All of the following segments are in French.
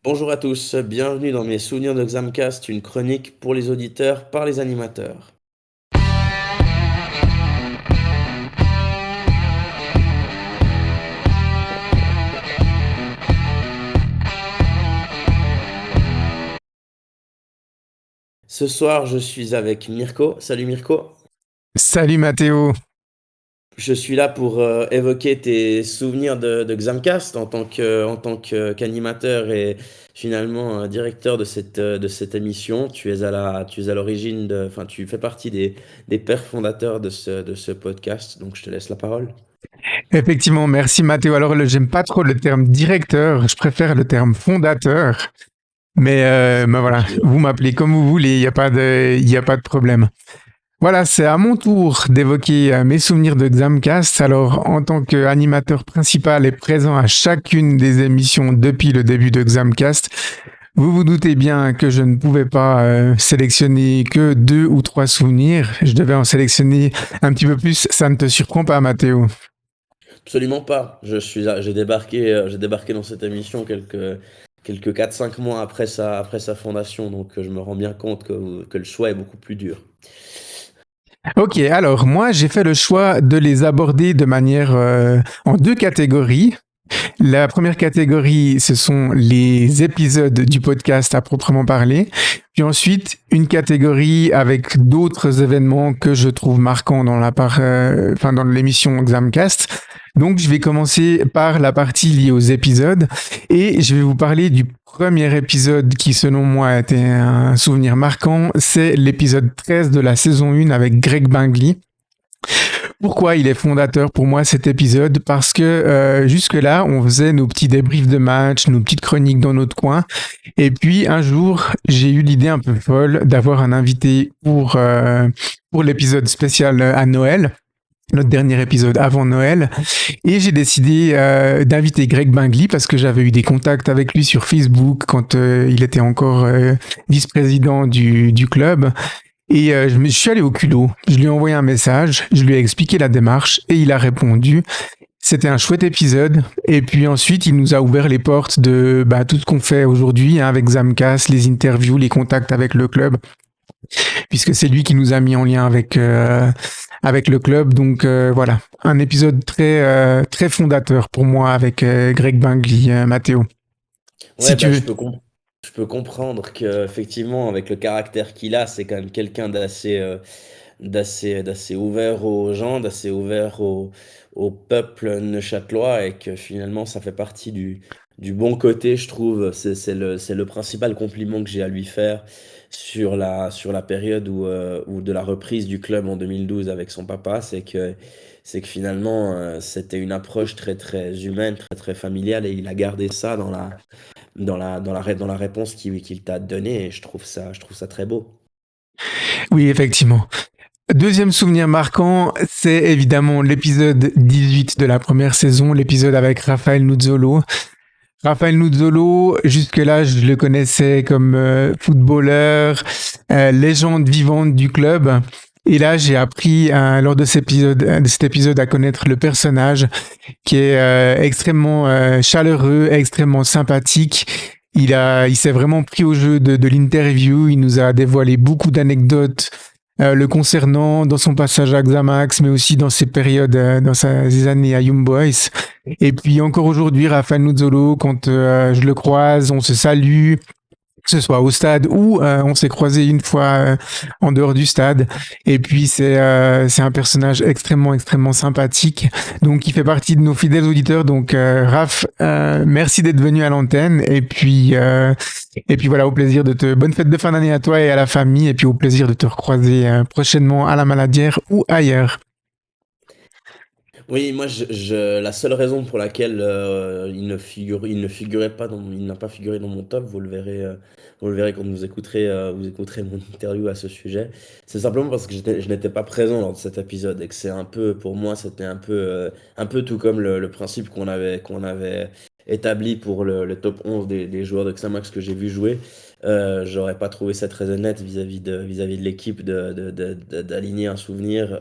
Bonjour à tous, bienvenue dans mes souvenirs de Xamcast, une chronique pour les auditeurs par les animateurs. Ce soir, je suis avec Mirko. Salut Mirko. Salut Mathéo. Je suis là pour évoquer tes souvenirs de Xamcast qu'animateur et finalement directeur de cette émission. Tu es à l'origine enfin, tu fais partie des pères fondateurs de ce podcast, donc je te laisse la parole. Effectivement, merci Mathéo. Alors, j'aime pas trop le terme directeur, je préfère le terme fondateur. Mais voilà, vous m'appelez comme vous voulez, il y a pas de problème. Voilà, c'est à mon tour d'évoquer mes souvenirs de Xamcast. Alors, en tant qu'animateur principal et présent à chacune des émissions depuis le début de Xamcast, vous vous doutez bien que je ne pouvais pas sélectionner que deux ou trois souvenirs. Je devais en sélectionner un petit peu plus. Ça ne te surprend pas, Mathéo? Absolument pas. J'ai débarqué dans cette émission quelques 4 5 mois après sa fondation, donc je me rends bien compte que le choix est beaucoup plus dur. Ok, alors moi j'ai fait le choix de les aborder de manière en deux catégories. La première catégorie, ce sont les épisodes du podcast à proprement parler. Puis ensuite, une catégorie avec d'autres événements que je trouve marquants dans l'émission Examcast. Donc, je vais commencer par la partie liée aux épisodes et je vais vous parler du premier épisode qui, selon moi, a été un souvenir marquant. C'est l'épisode 13 de la saison 1 avec Greg Bingley. Pourquoi il est fondateur pour moi cet épisode? Parce que jusque-là, on faisait nos petits débriefs de match, nos petites chroniques dans notre coin. Et puis un jour, j'ai eu l'idée un peu folle d'avoir un invité pour l'épisode spécial à Noël, notre dernier épisode avant Noël. Et j'ai décidé d'inviter Greg Bingley parce que j'avais eu des contacts avec lui sur Facebook quand il était encore vice-président du club. Et je suis allé au culot, je lui ai envoyé un message, je lui ai expliqué la démarche et il a répondu. C'était un chouette épisode. Et puis ensuite, il nous a ouvert les portes de tout ce qu'on fait aujourd'hui hein, avec Zamcast, les interviews, les contacts avec le club, puisque c'est lui qui nous a mis en lien avec le club. Donc voilà, un épisode très fondateur pour moi avec Greg Bingley, Mathéo. Si Ouais, tu bah, veux. je peux comprendre qu'effectivement, avec le caractère qu'il a, c'est quand même quelqu'un d'assez ouvert aux gens, d'assez ouvert au peuple neuchâtelois et que finalement ça fait partie du bon côté, je trouve. C'est le principal compliment que j'ai à lui faire sur la période où de la reprise du club en 2012 avec son papa, c'est que finalement c'était une approche très très humaine, très très familiale et il a gardé ça dans la réponse qu'il t'a donnée et je trouve ça très beau. Oui, effectivement. Deuxième souvenir marquant, c'est évidemment l'épisode 18 de la première saison, l'épisode avec Raphaël Nuzzolo. Raphaël Nuzzolo, jusque-là, je le connaissais comme footballeur, légende vivante du club. Et là, j'ai appris lors de cet épisode à connaître le personnage qui est extrêmement chaleureux, extrêmement sympathique. Il s'est vraiment pris au jeu de l'interview. Il nous a dévoilé beaucoup d'anecdotes le concernant dans son passage à Xamax, mais aussi dans ses périodes, ses années à Young Boys. Et puis encore aujourd'hui, Rafael Nuzzolo, quand je le croise, on se salue, que ce soit au stade ou on s'est croisé une fois en dehors du stade. Et puis c'est un personnage extrêmement sympathique. Donc il fait partie de nos fidèles auditeurs. Donc Raph, merci d'être venu à l'antenne. Et puis voilà, au plaisir de te bonne fête de fin d'année à toi et à la famille. Et puis au plaisir de te recroiser prochainement à la Maladière ou ailleurs. Oui, la seule raison pour laquelle il n'a pas figuré dans mon top, vous le verrez quand vous écouterez mon interview à ce sujet. C'est simplement parce que je n'étais pas présent lors de cet épisode et que c'est un peu, pour moi, c'était un peu tout comme le principe qu'on avait établi pour le top 11 des joueurs de Xamax que j'ai vu jouer. J'aurais pas trouvé ça très honnête vis-à-vis de l'équipe d'aligner un souvenir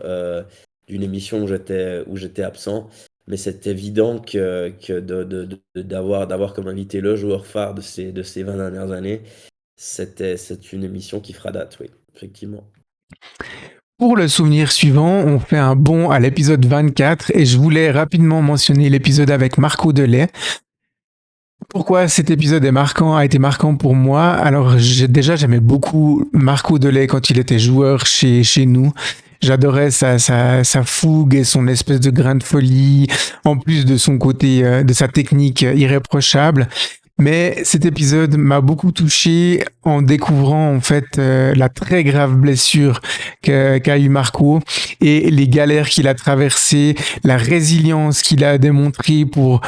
d'une émission où j'étais absent. mais c'est évident que d'avoir comme invité le joueur phare de ces 20 dernières années, c'est une émission qui fera date, oui, effectivement. Pour le souvenir suivant, on fait un bond à l'épisode 24 et je voulais rapidement mentionner l'épisode avec Marco Delay. Pourquoi cet épisode a été marquant pour moi? Alors, j'aimais beaucoup Marco Delay quand il était joueur chez nous. J'adorais sa fougue et son espèce de grain de folie, en plus de son côté, de sa technique irréprochable. Mais cet épisode m'a beaucoup touché en découvrant en fait la très grave blessure qu'a eu Marco et les galères qu'il a traversées, la résilience qu'il a démontrée pour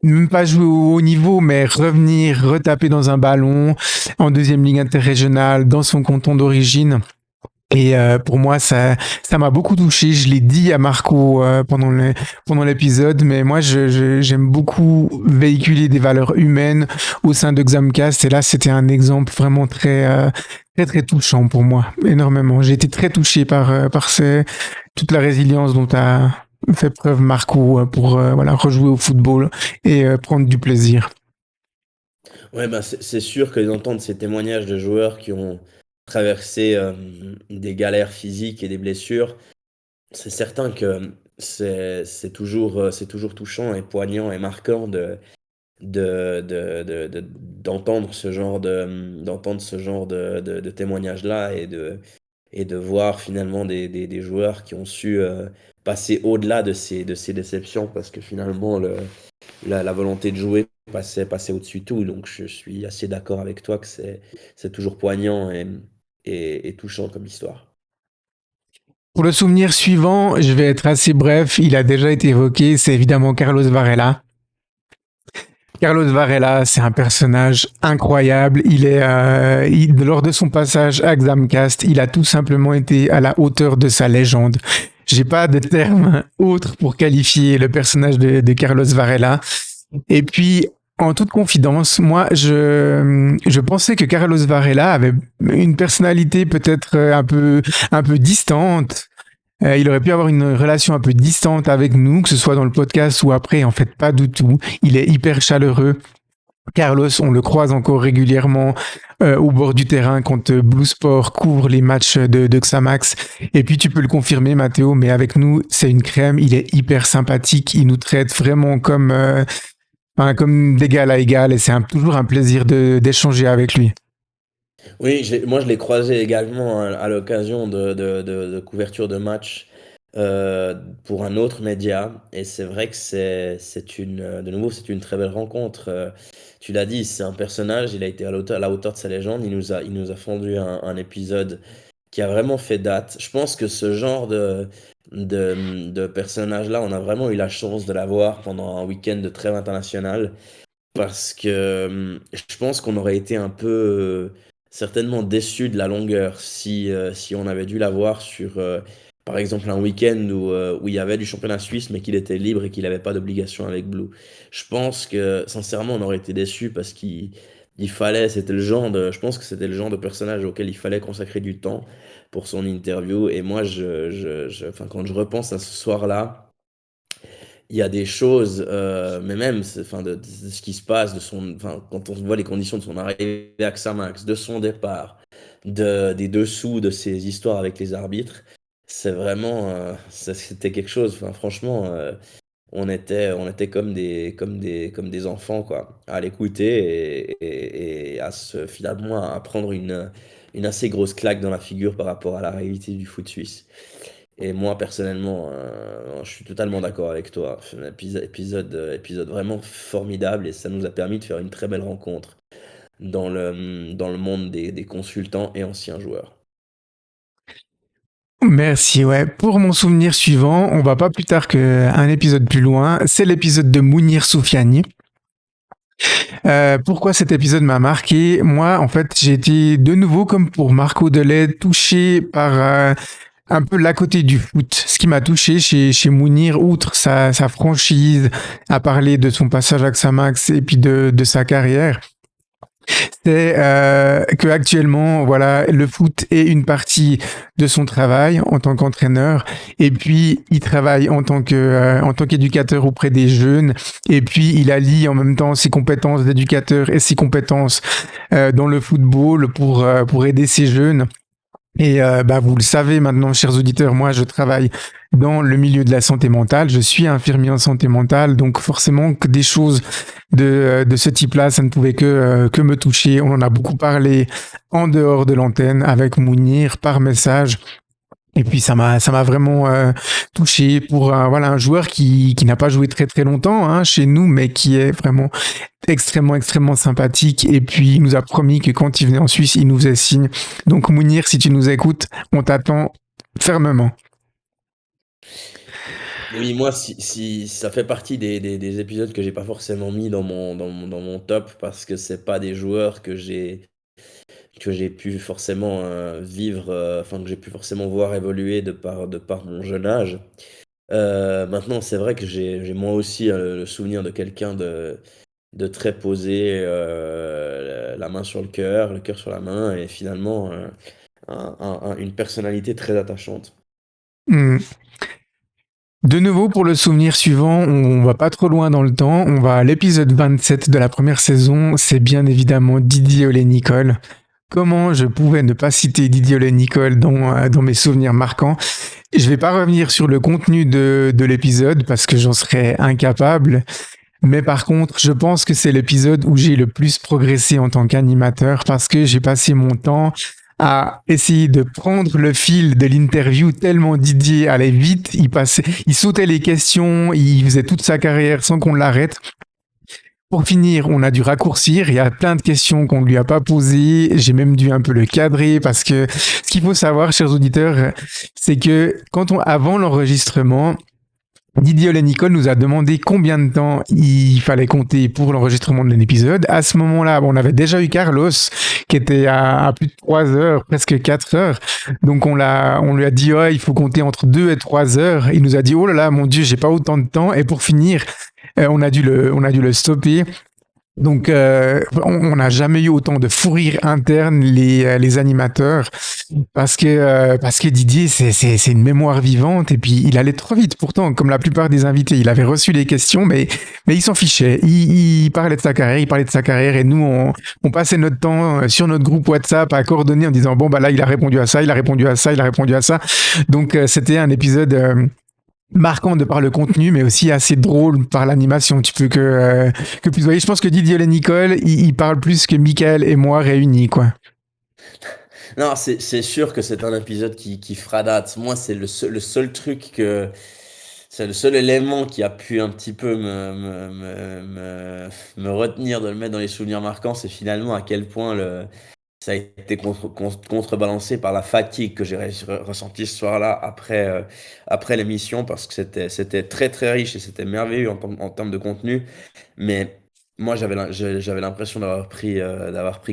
même pas jouer au haut niveau, mais revenir, retaper dans un ballon en deuxième ligue interrégionale, dans son canton d'origine. Et pour moi, ça m'a beaucoup touché. Je l'ai dit à Marco pendant l'épisode, mais moi, j'aime beaucoup véhiculer des valeurs humaines au sein de Xamcast. Et là, c'était un exemple vraiment très touchant pour moi, énormément. J'ai été très touché par toute la résilience dont a fait preuve Marco pour voilà rejouer au football et prendre du plaisir. Ouais, bah, c'est sûr que d'entendre ces témoignages de joueurs qui ont traversé des galères physiques et des blessures, c'est certain que c'est toujours touchant et poignant et marquant d'entendre d'entendre ce genre de témoignages-là et de voir finalement des joueurs qui ont su passer au-delà de ces déceptions parce que finalement la volonté de jouer passait au-dessus de tout. Donc je suis assez d'accord avec toi que c'est toujours poignant et touchant comme histoire. Pour le souvenir suivant, je vais être assez bref. Il a déjà été évoqué. C'est évidemment Carlos Varela. Carlos Varela, c'est un personnage incroyable. Lors de son passage à Xamcast, il a tout simplement été à la hauteur de sa légende. J'ai pas de terme autre pour qualifier le personnage de Carlos Varela. Et puis, en toute confidence, moi, je pensais que Carlos Varela avait une personnalité peut-être un peu distante. Il aurait pu avoir une relation un peu distante avec nous, que ce soit dans le podcast ou après. En fait, pas du tout. Il est hyper chaleureux. Carlos, on le croise encore régulièrement au bord du terrain quand Blue Sport couvre les matchs de Xamax. Et puis tu peux le confirmer, Mathéo, mais avec nous, c'est une crème. Il est hyper sympathique. Il nous traite vraiment comme d'égal à égal. Et c'est toujours un plaisir d'échanger avec lui. Oui, moi je l'ai croisé également à l'occasion de couverture de match pour un autre média. Et c'est vrai que de nouveau, c'est une très belle rencontre. Tu l'as dit, c'est un personnage, il a été à la hauteur de sa légende. Il nous a fondu un épisode qui a vraiment fait date. Je pense que ce genre de personnage-là, on a vraiment eu la chance de l'avoir pendant un week-end de trêve internationale. Parce que je pense qu'on aurait été un peu certainement déçu de la longueur si on avait dû la voir sur, par exemple, un week-end où il y avait du championnat suisse, mais qu'il était libre et qu'il n'avait pas d'obligation avec Blue. Je pense que, sincèrement, on aurait été déçu parce c'était le genre je pense que c'était le genre de personnage auquel il fallait consacrer du temps pour son interview. Et moi, enfin, quand je repense à ce soir-là, il y a des choses, mais même enfin, de ce qui se passe, enfin, quand on voit les conditions de son arrivée à Xamax, de son départ, des dessous de ses histoires avec les arbitres, c'est vraiment, c'était quelque chose. Enfin, franchement, on était comme des enfants, quoi, à l'écouter et finalement à prendre une assez grosse claque dans la figure par rapport à la réalité du foot suisse. Et moi, personnellement, je suis totalement d'accord avec toi. C'est un épisode vraiment formidable et ça nous a permis de faire une très belle rencontre dans le monde des consultants et anciens joueurs. Merci, ouais. Pour mon souvenir suivant, on va pas plus tard qu'un épisode plus loin. C'est l'épisode de Mounir Soufiani. Pourquoi cet épisode m'a marqué? Moi, en fait, j'ai été de nouveau, comme pour Marco Delay, touché par un peu l'à côté du foot. Ce qui m'a touché chez Mounir, outre sa franchise, à parler de son passage à Xamax et puis de sa carrière, c'est que actuellement, voilà, le foot est une partie de son travail en tant qu'entraîneur, et puis il travaille en tant qu'éducateur auprès des jeunes, et puis il allie en même temps ses compétences d'éducateur et ses compétences dans le football pour aider ces jeunes. Et vous le savez maintenant, chers auditeurs, moi je travaille dans le milieu de la santé mentale, je suis infirmier en santé mentale, donc forcément que des choses de ce type-là, ça ne pouvait que me toucher. On en a beaucoup parlé en dehors de l'antenne avec Mounir par message. Et puis ça m'a vraiment touché pour voilà un joueur qui n'a pas joué très très longtemps hein, chez nous, mais qui est vraiment extrêmement sympathique. Et puis il nous a promis que quand il venait en Suisse, il nous faisait signe. Donc Mounir, si tu nous écoutes, on t'attend fermement. Oui, moi, si ça fait partie des épisodes que j'ai pas forcément mis dans mon top parce que c'est pas des joueurs que j'ai pu forcément vivre, enfin que j'ai pu forcément voir évoluer de par mon jeune âge. Maintenant, c'est vrai que j'ai moi aussi le souvenir de quelqu'un de très posé, la main sur le cœur sur la main, et finalement une personnalité très attachante. Hmm. De nouveau, pour le souvenir suivant, on va pas trop loin dans le temps. On va à l'épisode 27 de la première saison. C'est bien évidemment Didier Olé-Nicole. Comment je pouvais ne pas citer Didier Olé-Nicole dans mes souvenirs marquants? Je vais pas revenir sur le contenu de l'épisode parce que j'en serais incapable. Mais par contre, je pense que c'est l'épisode où j'ai le plus progressé en tant qu'animateur parce que j'ai passé mon temps à essayer de prendre le fil de l'interview tellement Didier allait vite, il sautait les questions, il faisait toute sa carrière sans qu'on l'arrête. Pour finir, on a dû raccourcir. Il y a plein de questions qu'on ne lui a pas posées. J'ai même dû un peu le cadrer parce que ce qu'il faut savoir, chers auditeurs, c'est que avant l'enregistrement, Didier Olé-Nicole nous a demandé combien de temps il fallait compter pour l'enregistrement de l'épisode. À ce moment-là, on avait déjà eu Carlos qui était à plus de 3 heures, presque 4 heures. Donc on lui a dit il faut compter entre 2 et 3 heures. Il nous a dit oh là là, mon Dieu, j'ai pas autant de temps. Et pour finir, on a dû le stopper. Donc, on n'a jamais eu autant de fou rire interne les animateurs parce que Didier c'est une mémoire vivante et puis il allait trop vite pourtant comme la plupart des invités. Il avait reçu les questions mais il s'en fichait. Il parlait de sa carrière et nous on passait notre temps sur notre groupe WhatsApp à coordonner en disant bon bah là il a répondu à ça, il a répondu à ça, il a répondu à ça. Donc c'était un épisode marquant de par le contenu, mais aussi assez drôle par l'animation. Tu peux que plus voyez. Je pense que Didier et Nicole, il parle plus que Michael et moi réunis, quoi. Non, c'est sûr que c'est un épisode qui fera date. Moi, c'est le seul truc c'est le seul élément qui a pu un petit peu me retenir de le mettre dans les souvenirs marquants, c'est finalement à quel point ça a été contrebalancé par la fatigue que j'ai ressentie ce soir-là après l'émission, parce que c'était très très riche et c'était merveilleux en termes de contenu. Mais moi, j'avais l'impression d'avoir pris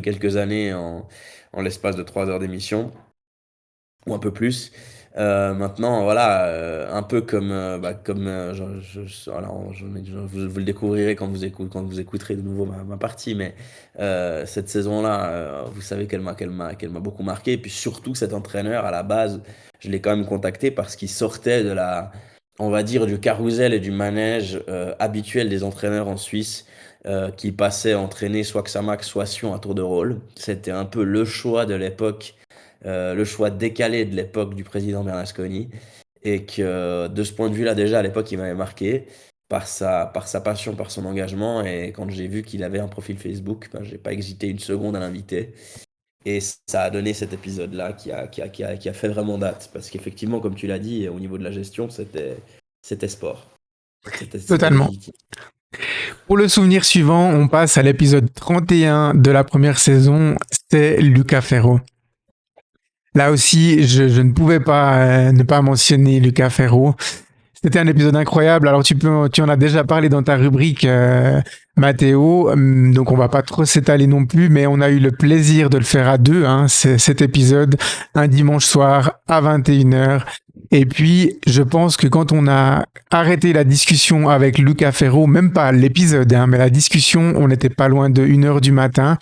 quelques années en l'espace de 3 heures d'émission, ou un peu plus. Maintenant, voilà, un peu comme alors, vous le découvrirez quand vous écouterez de nouveau ma partie, mais cette saison-là, vous savez qu'elle m'a beaucoup marqué. Et puis surtout, cet entraîneur, à la base, je l'ai quand même contacté parce qu'il sortait on va dire, du carrousel et du manège habituel des entraîneurs en Suisse, qui passaient entraîner soit Xamax, soit Sion à tour de rôle. C'était un peu le choix de l'époque, le choix décalé de l'époque du président Bernasconi, et que de ce point de vue-là, déjà à l'époque, il m'avait marqué par sa passion, par son engagement. Et quand j'ai vu qu'il avait un profil Facebook, ben, j'ai pas hésité une seconde à l'inviter. Et ça a donné cet épisode-là qui a fait vraiment date. Parce qu'effectivement, comme tu l'as dit, au niveau de la gestion, c'était sport. C'était Totalement. définitif. Pour le souvenir suivant, on passe à l'épisode 31 de la première saison. C'est Lucas Ferro. Là aussi, je ne pouvais pas ne pas mentionner Lucas Ferro. C'était un épisode incroyable. Alors tu en as déjà parlé dans ta rubrique, Mathéo. Donc on va pas trop s'étaler non plus, mais on a eu le plaisir de le faire à deux. Hein, cet épisode un dimanche soir à 21h. Et puis je pense que quand on a arrêté la discussion avec Lucas Ferro, même pas l'épisode, hein, mais la discussion, on n'était pas loin de 1h du matin.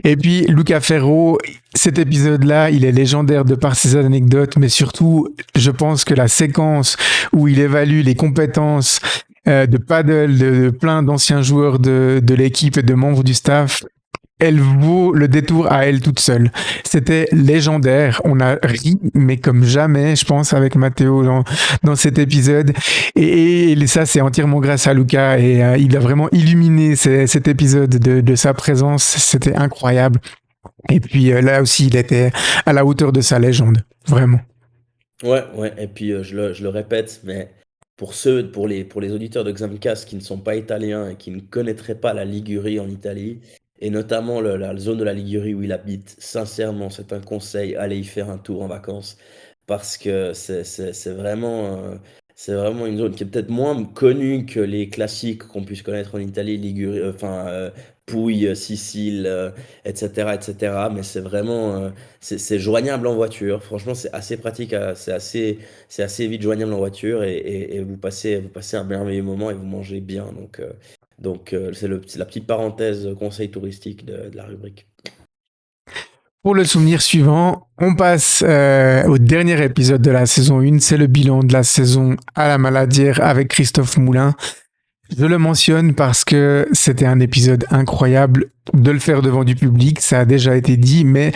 Et puis Luca Ferro, cet épisode-là, il est légendaire de par ses anecdotes, mais surtout, je pense que la séquence où il évalue les compétences de paddle de plein d'anciens joueurs de l'équipe et de membres du staff, elle vaut le détour à elle toute seule. C'était légendaire. On a ri, mais comme jamais, je pense, avec Matteo dans cet épisode. Et ça, c'est entièrement grâce à Luca. Et il a vraiment illuminé cet épisode de sa présence. C'était incroyable. Et puis là aussi, il était à la hauteur de sa légende. Vraiment. Ouais, ouais, et puis je le répète, mais pour les auditeurs de Xamcast qui ne sont pas italiens et qui ne connaîtraient pas la Ligurie en Italie, et notamment la zone de la Ligurie où il habite, sincèrement, c'est un conseil, allez y faire un tour en vacances, parce que c'est vraiment une zone qui est peut-être moins connue que les classiques qu'on puisse connaître en Italie, Ligurie, Pouille, Sicile, etc., etc. Mais c'est vraiment, c'est joignable en voiture. Franchement, c'est assez pratique, c'est assez vite joignable en voiture et vous passez un merveilleux moment et vous mangez bien. C'est la petite parenthèse conseil touristique de la rubrique. Pour le souvenir suivant, on passe au dernier épisode de la saison 1. C'est le bilan de la saison à la Maladière avec Christophe Moulin. Je le mentionne parce que c'était un épisode incroyable de le faire devant du public, ça a déjà été dit, mais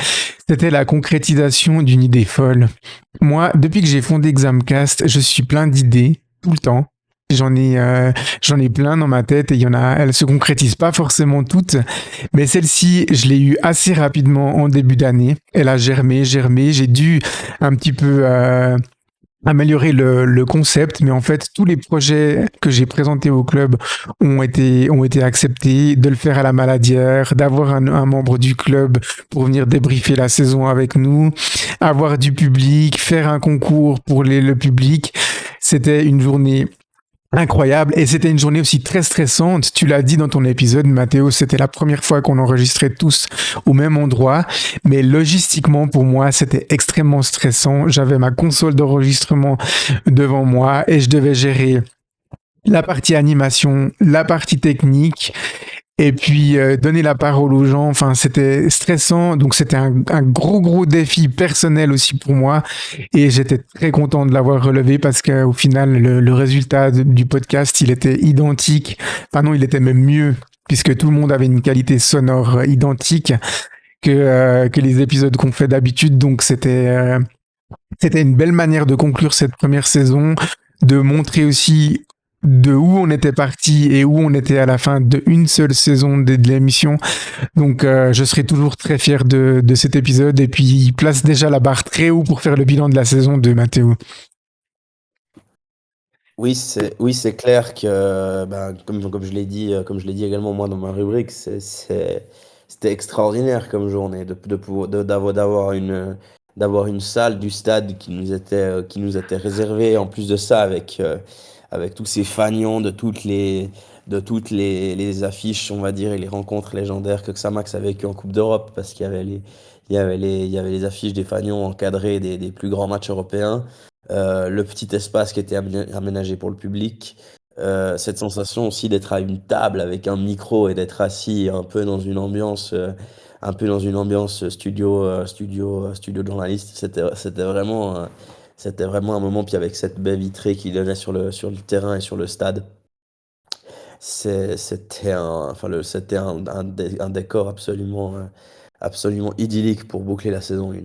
c'était la concrétisation d'une idée folle. Moi, depuis que j'ai fondé Xamcast, je suis plein d'idées, tout le temps. J'en ai plein dans ma tête et elles se concrétisent pas forcément toutes, mais celle-ci, je l'ai eue assez rapidement en début d'année. Elle a germé, j'ai dû un petit peu améliorer le concept, mais en fait, tous les projets que j'ai présentés au club ont été acceptés, de le faire à la Maladière, d'avoir un membre du club pour venir débriefer la saison avec nous, avoir du public, faire un concours pour le public. C'était une journée incroyable et c'était une journée aussi très stressante. Tu l'as dit dans ton épisode, Mathéo, c'était la première fois qu'on enregistrait tous au même endroit, mais logistiquement pour moi c'était extrêmement stressant. J'avais ma console d'enregistrement devant moi et je devais gérer la partie animation, la partie technique et puis donner la parole aux gens. Enfin, c'était stressant, donc c'était un gros défi personnel aussi pour moi et j'étais très content de l'avoir relevé parce qu'au final le résultat du podcast il était identique, enfin non, il était même mieux puisque tout le monde avait une qualité sonore identique que les épisodes qu'on fait d'habitude. Donc c'était une belle manière de conclure cette première saison, de montrer aussi de où on était parti et où on était à la fin d'une seule saison de l'émission. Donc je serai toujours très fier de cet épisode et puis il place déjà la barre très haut pour faire le bilan de la saison de Mathéo. Oui, c'est clair que, ben, comme je l'ai dit également moi dans ma rubrique, c'était extraordinaire comme journée d'avoir une salle du stade qui nous était réservée. En plus de ça, avec tous ces fanions les affiches, on va dire, et les rencontres légendaires que Xamax a vécues en Coupe d'Europe, parce il y avait les affiches des fanions encadrées des plus grands matchs européens, le petit espace qui était aménagé pour le public, cette sensation aussi d'être à une table avec un micro et d'être assis un peu dans une ambiance studio de journaliste, c'était vraiment un moment. Puis avec cette baie vitrée qui donnait sur le terrain et sur le stade, c'était un décor absolument idyllique pour boucler la saison 1.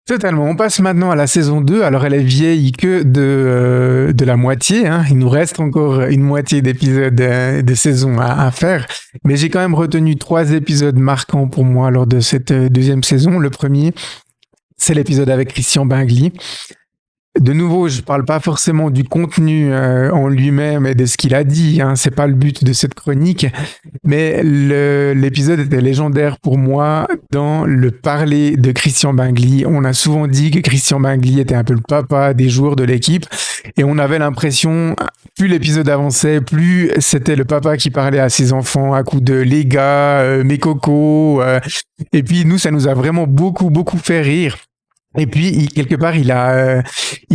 Totalement. On passe maintenant à la saison 2. Alors, elle est vieille que de la moitié. Hein. Il nous reste encore une moitié d'épisodes de saison à faire. Mais j'ai quand même retenu 3 épisodes marquants pour moi lors de cette deuxième saison. Le premier, c'est l'épisode avec Christian Bingli. De nouveau, je parle pas forcément du contenu en lui-même et de ce qu'il a dit, hein, c'est pas le but de cette chronique, mais l'épisode était légendaire pour moi dans le parler de Christian Bingli. On a souvent dit que Christian Bingli était un peu le papa des joueurs de l'équipe et on avait l'impression, plus l'épisode avançait, plus c'était le papa qui parlait à ses enfants à coups de les gars, mes cocos, et puis nous, ça nous a vraiment beaucoup fait rire. Et puis, quelque part, il a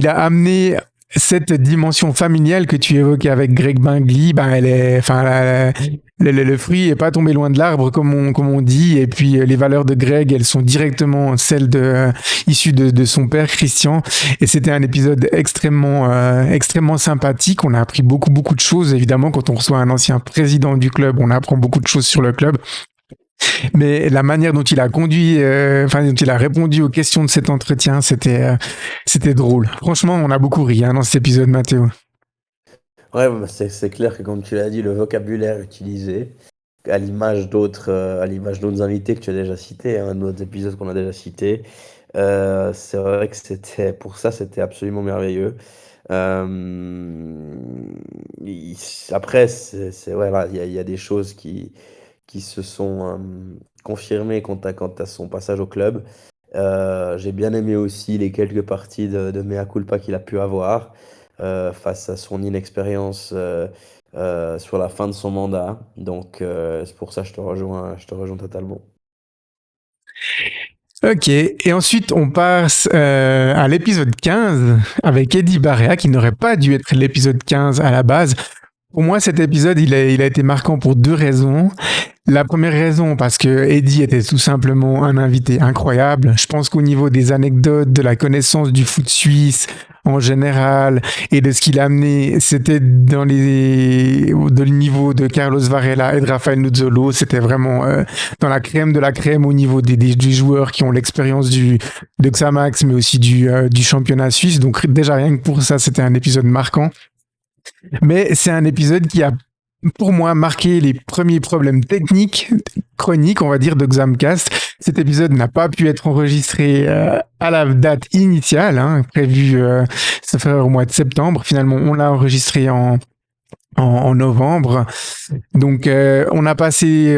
amené cette dimension familiale que tu évoquais avec Greg Bingley, ben elle est, enfin, le fruit est pas tombé loin de l'arbre comme on dit. Et puis les valeurs de Greg, elles sont directement celles issues de son père Christian. Et c'était un épisode extrêmement sympathique. On a appris beaucoup de choses. Évidemment, quand on reçoit un ancien président du club, on apprend beaucoup de choses sur le club. Mais la manière dont il a conduit, dont il a répondu aux questions de cet entretien, c'était drôle. Franchement, on a beaucoup ri dans cet épisode, Mathéo. Ouais, bah, c'est clair que comme tu l'as dit, le vocabulaire utilisé, à l'image d'autres invités que tu as déjà cités, d'autres épisodes qu'on a déjà cités, c'est vrai que c'était absolument merveilleux. Euh, Après, voilà, il y a des choses qui se sont confirmées quant à son passage au club. J'ai bien aimé aussi les quelques parties de mea culpa qu'il a pu avoir face à son inexpérience sur la fin de son mandat. Donc c'est pour ça que je te rejoins totalement. Ok, et ensuite on passe à l'épisode 15 avec Eddie Barrea, qui n'aurait pas dû être l'épisode 15 à la base. Pour moi, cet épisode, il a été marquant pour deux raisons. La première raison, parce que Eddie était tout simplement un invité incroyable. Je pense qu'au niveau des anecdotes, de la connaissance du foot suisse en général et de ce qu'il a amené, c'était dans le niveau de Carlos Varela et de Rafael Nuzzolo. C'était vraiment dans la crème de la crème au niveau des joueurs qui ont l'expérience de Xamax, mais aussi du championnat suisse. Donc déjà rien que pour ça, c'était un épisode marquant. Mais c'est un épisode qui a, pour moi, marqué les premiers problèmes techniques, chroniques, on va dire, de Xamcast. Cet épisode n'a pas pu être enregistré à la date initiale, prévue, ça fait au mois de septembre. Finalement, on l'a enregistré en novembre. Donc, on a passé,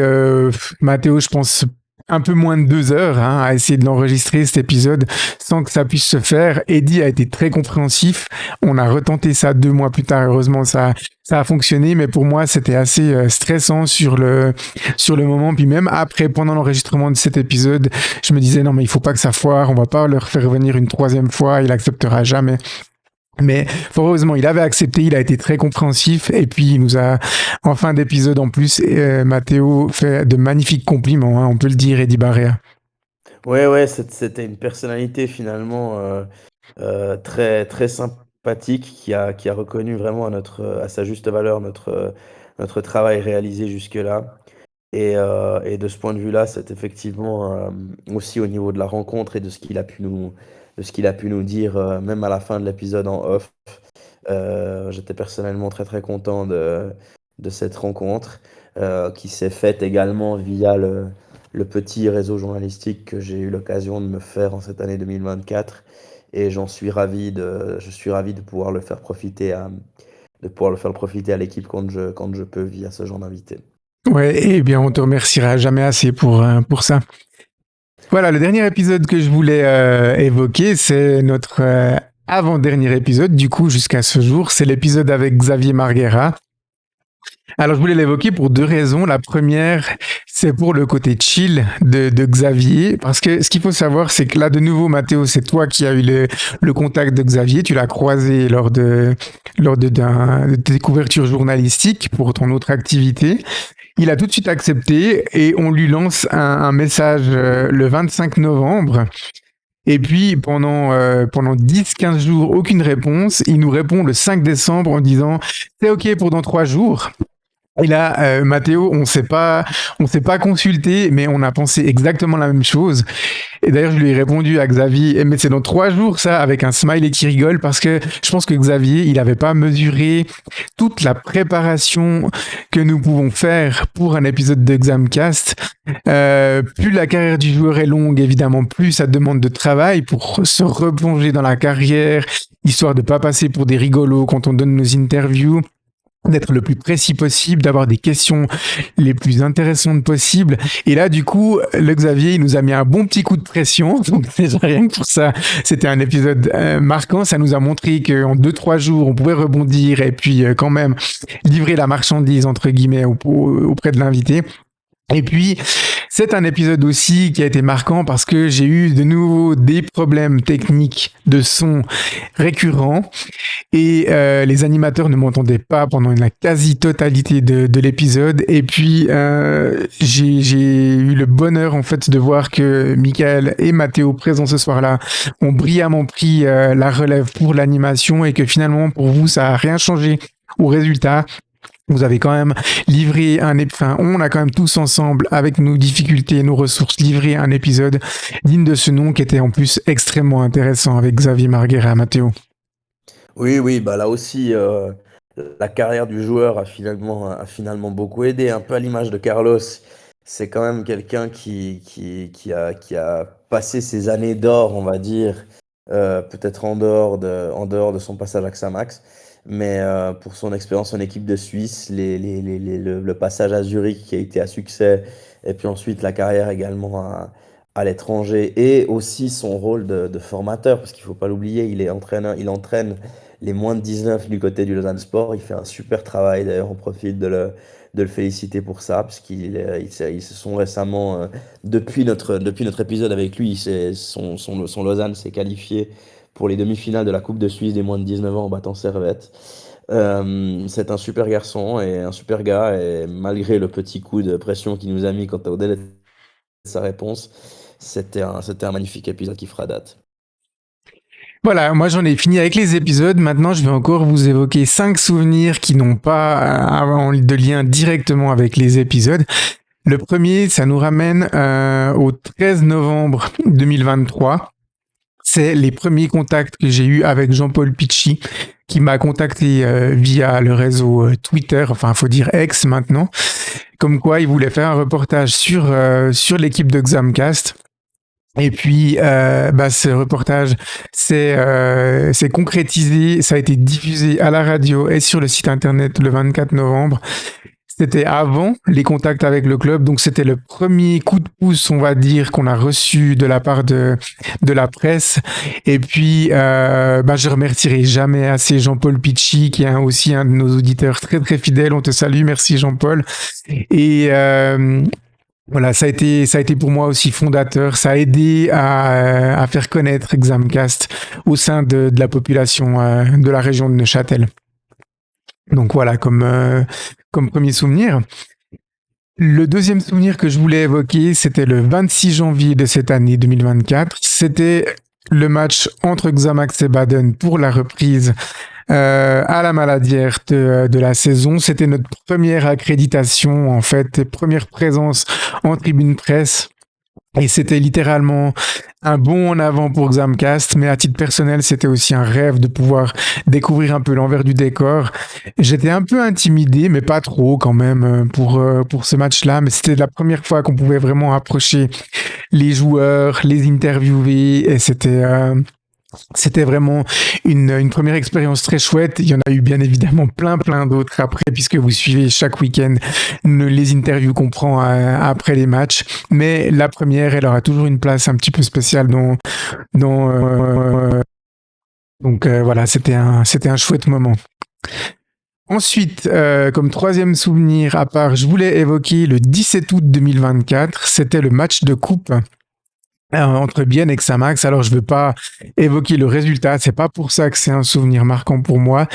Mathéo, je pense, un peu moins de 2 heures à essayer de l'enregistrer, cet épisode, sans que ça puisse se faire. Eddie a été très compréhensif. On a retenté ça 2 mois plus tard. Heureusement, ça a fonctionné. Mais pour moi, c'était assez stressant sur le moment. Puis même après, pendant l'enregistrement de cet épisode, je me disais, non, mais il faut pas que ça foire. On va pas le refaire revenir une 3e fois. Il acceptera jamais. Mais fort heureusement, il avait accepté, il a été très compréhensif et puis il nous a, en fin d'épisode en plus, Mathéo fait de magnifiques compliments, on peut le dire, Eddie Barrea. Ouais, c'était une personnalité finalement très sympathique qui a reconnu vraiment à sa juste valeur notre travail réalisé jusque-là. Et de ce point de vue-là, c'est effectivement aussi au niveau de la rencontre et de ce qu'il a pu nous dire, même à la fin de l'épisode en off. J'étais personnellement très content de cette rencontre qui s'est faite également via le petit réseau journalistique que j'ai eu l'occasion de me faire en cette année 2024. Et je suis ravi de pouvoir le faire profiter à l'équipe quand je peux via ce genre d'invité. Ouais, et bien on te remerciera jamais assez pour ça. Voilà, le dernier épisode que je voulais évoquer, c'est notre avant-dernier épisode, du coup, jusqu'à ce jour. C'est l'épisode avec Xavier Marguera. Alors, je voulais l'évoquer pour 2 raisons. La première, c'est pour le côté chill de Xavier. Parce que ce qu'il faut savoir, c'est que là, de nouveau, Mathéo, c'est toi qui as eu le contact de Xavier. Tu l'as croisé lors de tes couvertures journalistiques pour ton autre activité. Il a tout de suite accepté et on lui lance un message le 25 novembre. Et puis, pendant 10-15 jours, aucune réponse. Il nous répond le 5 décembre en disant « C'est OK pour dans 3 jours ». Et là, Mathéo, on s'est pas consulté, mais on a pensé exactement la même chose. Et d'ailleurs, je lui ai répondu à Xavier, mais c'est dans 3 jours, ça, avec un smiley qui rigole, parce que je pense que Xavier, il avait pas mesuré toute la préparation que nous pouvons faire pour un épisode de Xamcast. Plus la carrière du joueur est longue, évidemment, plus ça demande de travail pour se replonger dans la carrière, histoire de pas passer pour des rigolos quand on donne nos interviews, d'être le plus précis possible, d'avoir des questions les plus intéressantes possibles. Et là, du coup, le Xavier, il nous a mis un bon petit coup de pression. Donc, déjà, rien que pour ça, c'était un épisode marquant. Ça nous a montré qu'en 2-3 jours, on pouvait rebondir et puis quand même livrer la marchandise, entre guillemets, auprès de l'invité. Et puis, C'est un épisode aussi qui a été marquant parce que j'ai eu de nouveau des problèmes techniques de son récurrents et les animateurs ne m'entendaient pas pendant la quasi-totalité de l'épisode. Et puis j'ai eu le bonheur en fait de voir que Michael et Mathéo présents ce soir-là ont brillamment pris la relève pour l'animation et que finalement pour vous ça a rien changé au résultat. Vous avez quand même livré on a quand même tous ensemble, avec nos difficultés et nos ressources, livré un épisode digne de ce nom qui était en plus extrêmement intéressant avec Xavier Marguera et Mathéo. Oui, oui, bah là aussi, la carrière du joueur a finalement beaucoup aidé, un peu à l'image de Carlos. C'est quand même quelqu'un qui a passé ses années d'or, on va dire, peut-être en dehors de son passage à Xamax. Mais pour son expérience en équipe de Suisse, le passage à Zurich qui a été à succès, et puis ensuite la carrière également à l'étranger, et aussi son rôle de formateur, parce qu'il ne faut pas l'oublier, il entraîne les moins de 19 du côté du Lausanne Sport. Il fait un super travail. D'ailleurs, on profite de le féliciter pour ça, puisqu'ils ils se sont récemment, depuis notre épisode avec lui, son Lausanne s'est qualifié pour les demi-finales de la Coupe de Suisse des moins de 19 ans en battant Servette. C'est un super garçon et un super gars, et malgré le petit coup de pression qu'il nous a mis quant au délai de sa réponse, c'était un magnifique épisode qui fera date. Voilà, moi j'en ai fini avec les épisodes. Maintenant, je vais encore vous évoquer 5 souvenirs qui n'ont pas de lien directement avec les épisodes. Le premier, ça nous ramène au 13 novembre 2023. C'est les premiers contacts que j'ai eus avec Jean-Paul Pichy, qui m'a contacté via le réseau Twitter, enfin faut dire X maintenant, comme quoi il voulait faire un reportage sur l'équipe de Xamcast. Et puis, ce reportage s'est concrétisé, ça a été diffusé à la radio et sur le site internet le 24 novembre. C'était avant les contacts avec le club, donc c'était le premier coup de pouce, on va dire, qu'on a reçu de la part de la presse. Et puis, je remercierai jamais assez Jean-Paul Pichy, qui est aussi un de nos auditeurs très très fidèles. On te salue, merci Jean-Paul. Et voilà, ça a été pour moi aussi fondateur. Ça a aidé à faire connaître Xamcast au sein de la population de la région de Neuchâtel. Donc voilà, comme premier souvenir. Le deuxième souvenir que je voulais évoquer, c'était le 26 janvier de cette année 2024. C'était le match entre Xamax et Baden pour la reprise à la Maladière de la saison. C'était notre première accréditation, en fait, première présence en tribune presse. Et c'était littéralement un bond en avant pour Xamcast, mais à titre personnel, c'était aussi un rêve de pouvoir découvrir un peu l'envers du décor. J'étais un peu intimidé, mais pas trop quand même pour ce match-là, mais c'était la première fois qu'on pouvait vraiment approcher les joueurs, les interviewer, et c'était vraiment une première expérience très chouette. Il y en a eu bien évidemment plein d'autres après, puisque vous suivez chaque week-end les interviews qu'on prend après les matchs. Mais la première, elle aura toujours une place un petit peu spéciale donc voilà, c'était un chouette moment. Ensuite, comme troisième souvenir à part, je voulais évoquer le 17 août 2024. C'était le match de coupe entre Bienne et Xamax. Alors, je ne veux pas évoquer le résultat. C'est pas pour ça que c'est un souvenir marquant pour moi.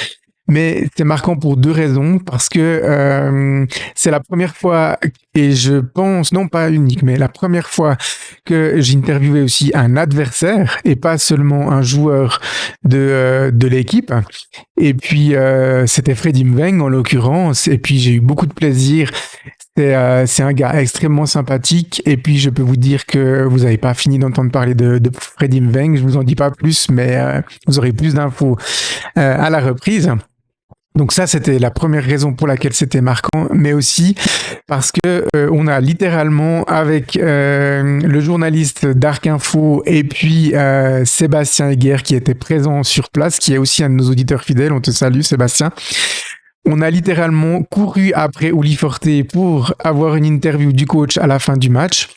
Mais c'est marquant pour deux raisons, parce que c'est la première fois, et je pense, non pas unique, mais la première fois que j'interviewais aussi un adversaire et pas seulement un joueur de l'équipe. Et puis c'était Freddy Mveng en l'occurrence, et puis j'ai eu beaucoup de plaisir. C'est un gars extrêmement sympathique, et puis je peux vous dire que vous n'avez pas fini d'entendre parler de Freddy Mveng, je vous en dis pas plus, mais vous aurez plus d'infos à la reprise. Donc ça, c'était la première raison pour laquelle c'était marquant, mais aussi parce que on a littéralement, avec le journaliste d'Arc Info et puis Sébastien Heger qui était présent sur place, qui est aussi un de nos auditeurs fidèles, on te salue Sébastien. On a littéralement couru après Uli Forte pour avoir une interview du coach à la fin du match.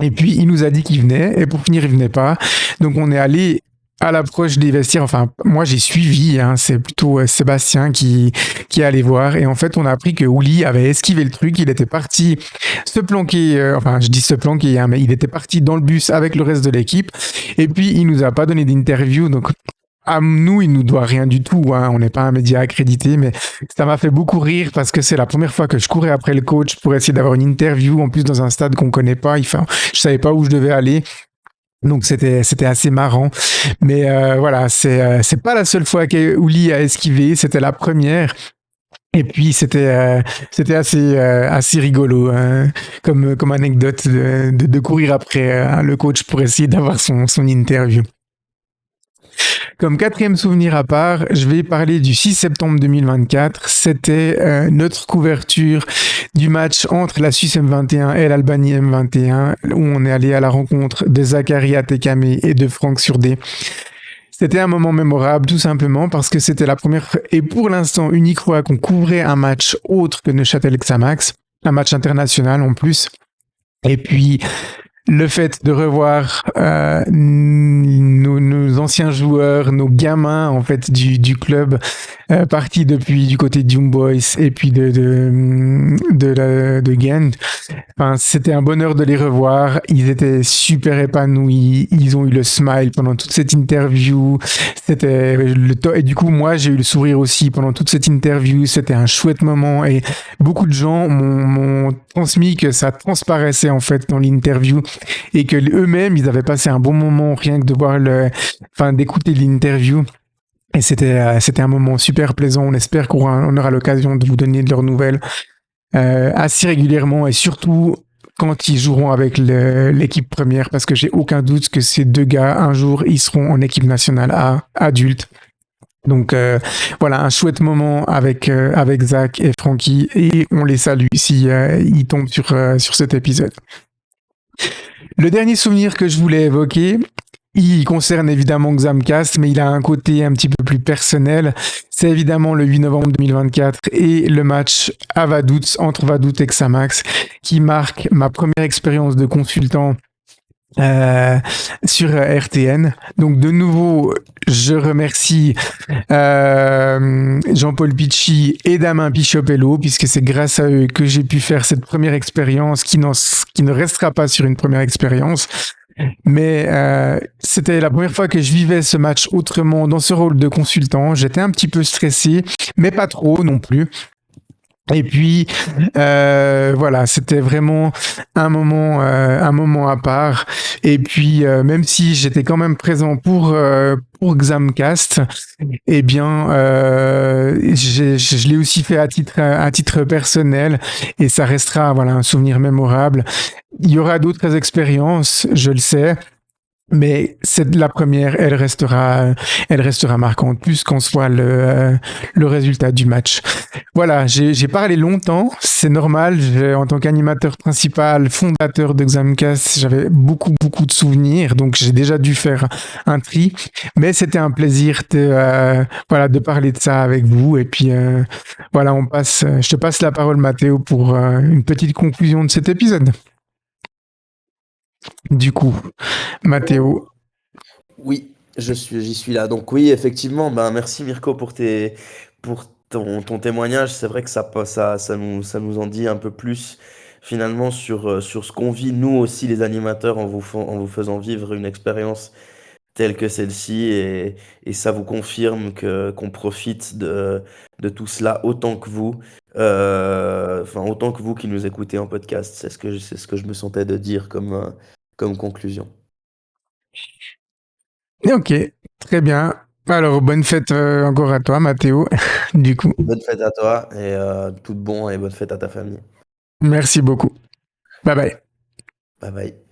Et puis, il nous a dit qu'il venait. Et pour finir, il venait pas. Donc, on est allé à l'approche des vestiaires, enfin, moi j'ai suivi, hein, c'est plutôt Sébastien qui est allé voir. Et en fait, on a appris que Ouli avait esquivé le truc. Il était parti se planquer, enfin, je dis se planquer, hein, mais il était parti dans le bus avec le reste de l'équipe. Et puis, il nous a pas donné d'interview. Donc, à nous, il nous doit rien du tout, hein. On n'est pas un média accrédité, mais ça m'a fait beaucoup rire parce que c'est la première fois que je courais après le coach pour essayer d'avoir une interview, en plus dans un stade qu'on connaît pas. Enfin, je savais pas où je devais aller. Donc c'était assez marrant, mais voilà, c'est pas la seule fois qu'Ouli a esquivé, c'était la première. Et puis c'était assez rigolo, hein, comme anecdote de courir après le coach pour essayer d'avoir son interview. Comme quatrième souvenir à part, je vais parler du 6 septembre 2024. C'était notre couverture du match entre la Suisse M21 et l'Albanie M21, où on est allé à la rencontre de Zachary Atekame et de Franck Surdé. C'était un moment mémorable, tout simplement parce que c'était la première et pour l'instant unique fois qu'on couvrait un match autre que Neuchâtel-Xamax, un match international en plus. Et puis le fait de revoir nos anciens joueurs, nos gamins en fait du club partis depuis du côté de Young Boys et puis de Gent. Enfin, c'était un bonheur de les revoir. Ils étaient super épanouis. Ils ont eu le smile pendant toute cette interview. Et du coup, moi, j'ai eu le sourire aussi pendant toute cette interview. C'était un chouette moment et beaucoup de gens m'ont transmis que ça transparaissait en fait dans l'interview et que eux-mêmes, ils avaient passé un bon moment rien que de voir d'écouter l'interview. Et c'était un moment super plaisant. On espère qu'on aura l'occasion de vous donner de leurs nouvelles assez régulièrement et surtout quand ils joueront avec l'équipe première parce que j'ai aucun doute que ces deux gars, un jour, ils seront en équipe nationale A, adulte. Donc voilà, un chouette moment avec Zach et Francky et on les salue si ils tombent sur cet épisode. Le dernier souvenir que je voulais évoquer, il concerne évidemment Xamcast, mais il a un côté un petit peu plus personnel. C'est évidemment le 8 novembre 2024 et le match à Vaduz, entre Vaduz et Xamax, qui marque ma première expérience de consultant sur RTN. Donc de nouveau, je remercie Jean-Paul Picchi et Damien Pichopello, puisque c'est grâce à eux que j'ai pu faire cette première expérience qui ne restera pas sur une première expérience. Mais c'était la première fois que je vivais ce match autrement dans ce rôle de consultant. J'étais un petit peu stressé, mais pas trop non plus. Et puis voilà, c'était vraiment un moment à part. Et puis même si j'étais quand même présent pour Xamcast, eh bien je l'ai aussi fait à titre personnel et ça restera voilà un souvenir mémorable. Il y aura d'autres expériences, je le sais. Mais c'est la première, elle restera marquante, plus qu'en soit le résultat du match. Voilà, j'ai parlé longtemps, c'est normal. En tant qu'animateur principal, fondateur de Xamcast, j'avais beaucoup de souvenirs, donc j'ai déjà dû faire un tri. Mais c'était un plaisir de parler de ça avec vous. Et puis voilà, je te passe la parole, Mathéo, pour une petite conclusion de cet épisode. Du coup, Mathéo. Oui, j'y suis là. Donc oui, effectivement, ben merci Mirko pour ton témoignage. C'est vrai que ça nous en dit un peu plus finalement sur ce qu'on vit nous aussi les animateurs en vous faisant vivre une expérience telle que celle-ci et ça vous confirme qu'on profite de tout cela autant que vous. Enfin autant que vous qui nous écoutez en podcast. C'est ce que je me sentais de dire comme conclusion. Ok, très bien. Alors, bonne fête encore à toi, Mathéo, du coup. Bonne fête à toi et tout de bon et bonne fête à ta famille. Merci beaucoup. Bye bye. Bye bye.